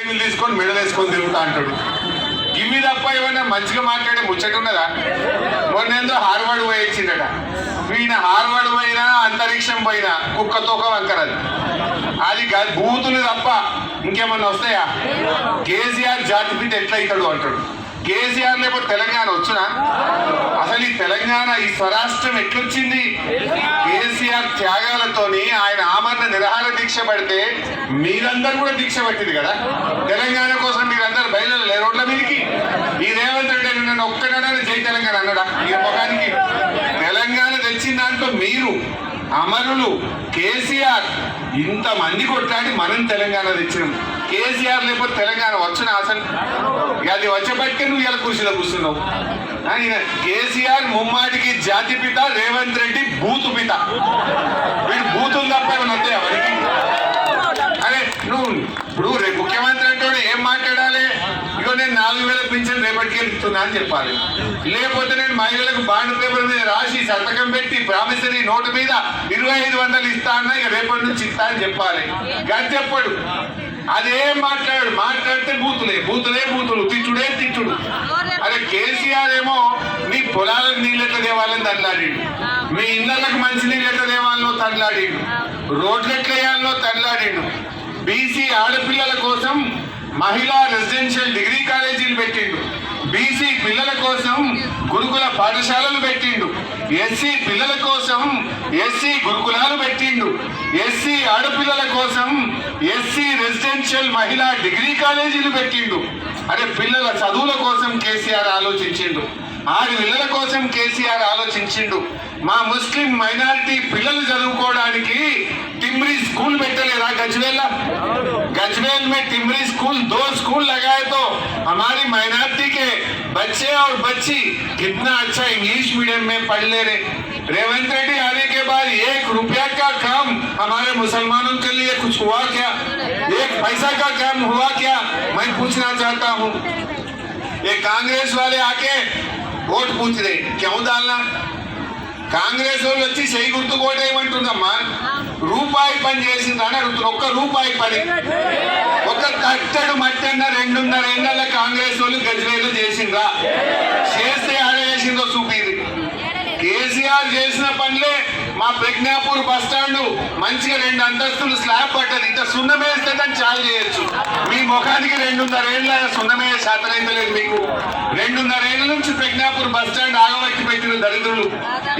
చైన్లు తీసుకొని మెడలు వేసుకొని తిరుగుతా అంటాడు. ఇవి తప్ప ఏమన్నా మంచిగా మాట్లాడే ముచ్చట ఉన్నదా? మొన్నేందో హార్వర్డ్ పోయి వచ్చిందట. ఈయన హార్వర్డ్ పోయినా అంతరిక్షం పోయినా కుక్కతోక వంకరది. అది బూతులు తప్ప ఇంకేమన్నా వస్తాయా? కేసీఆర్ జాతిపిత ఎట్లయితాడు అంటాడు. కేసీఆర్ లేకపోతే తెలంగాణ వచ్చునా? అసలు ఈ తెలంగాణ ఈ స్వరాష్ట్రం ఎట్లొచ్చింది? కేసీఆర్ త్యాగాలతోని ఆయన ఆమరణ నిరాహార దీక్ష పడితే మీరందరూ కూడా దీక్ష పట్టింది కదా. తెలంగాణ కోసం మీరందరూ బయలుదేరలే రోడ్ల మీదకి. ఈ రేవంత్ రెడ్డి నన్ను ఒక్కడైనా జై తెలంగాణ అన్నాడా? ఈ ముఖానికి తెలంగాణ తెచ్చిన దాంట్లో మీరు అమరులు. కేసీఆర్ ఇంతమంది కొట్లాడి మనం తెలంగాణ తెచ్చినాం. కేసీఆర్ లేకపోతే తెలంగాణ వచ్చునా? అసలు అది వచ్చేపట్టే నువ్వు ఇలా కుర్చీలో కూర్చున్నావు. కేసీఆర్ ముమ్మాటికి జాతిపిత, రేవంత్ రెడ్డి బూతు పిత. వీడు బూతులు తప్ప ఏమైనా వస్తాయా వారికి? అరే నువ్వు ఇప్పుడు రేపు ముఖ్యమంత్రి అంటే ఏం మాట్లాడాలి? ఇగో నేను 4000 పింఛన్ రేపటికి ఇస్తున్నా అని చెప్పాలి. లేకపోతే నేను మహిళలకు బాండ్ పేపర్ మీద రాసి సంతకం పెట్టి ప్రామిసరీ నోటు మీద 2500 ఇస్తా అన్నా ఇక రేపటి నుంచి ఇస్తా అని చెప్పాలి. గది చెప్పడు. అదేం మాట్లాడితే బూతులే బూతులు, తిట్టుడే తిట్టుడు. అరే కేసీఆర్ ఏమో మీ పొలాలకు నీళ్ళెట్ల దేవాలని తనలాడిండు, మీ ఇళ్ళకు మంచి నీళ్ళెట్ల దేవాలనో తనలాడిండు, రోడ్లు ఎట్ల వేయాలనో తనలాడిండు. బీసీ ఆడపిల్లల కోసం మహిళా రెసిడెన్షియల్ డిగ్రీ కాలేజీలు పెట్టిండు. బీసీ పిల్లల కోసం గురుకుల పాఠశాలలు పెట్టిండు. ఎస్సీ పిల్లల కోసం ఎస్సీ గురుకులాలు పెట్టిండు. ఎస్సీ ఆడపిల్లల కోసం ఎస్సీ రెసిడెన్షియల్ మహిళా డిగ్రీ కాలేజీలు పెట్టిండు. అరే పిల్లల చదువుల కోసం కేసీఆర్ ఆలోచించిండు. పిల్లల కోసం కేసీఆర్ ఆలోచించిండు. మా ముస్లిం మైనారిటీ పిల్లలు చదువుకోవడానికి टिमरी स्कूल పెట్టలేదా? गजवेल में टिमरी स्कूल 2 स्कूल लगाए तो हमारी माइनॉरिटी के बच्चे और बच्ची कितना अच्छा इंग्लिश मीडियम में पढ़ ले रहे. रेवंत रेड्डी आने के बाद 1 रुपया का काम हमारे मुसलमानों के लिए कुछ हुआ क्या? 1 पैसा का काम हुआ क्या? मैं पूछना चाहता हूँ. ये कांग्रेस वाले आके वोट पूछ रहे, क्यों डालना? కాంగ్రెస్ వాళ్ళు వచ్చి చెయ్యి గుర్తు కోటేయమంటుందమ్మా. రూపాయి పని చేసిందని అడుగుతున్నారు. 1 రూపాయి పని, ఒక కట్టడు మట్టన్న 2.5 ఏళ్ళ కాంగ్రెస్ వాళ్ళు గజ్వేలు చేసిండ్రా? చేస్తే ఆడ చేసిందో చూపింది. కేసీఆర్ చేసిన పనులే మా ప్రజ్ఞాపూర్ బస్ స్టాండ్ మంచిగా 2 అంతస్తులు స్లాబ్ పడ్డది. ఇంత సున్నమేస్తే దాన్ని చాలు చేయొచ్చు. మీ ముఖానికి 2.5 ఏళ్ళ సున్నమే శాతనైతే లేదు మీకు. 2.5 ఏళ్ళ నుంచి ప్రజ్ఞాపూర్ బస్ స్టాండ్ ఆగబట్టి పెట్టిన దరిద్రులు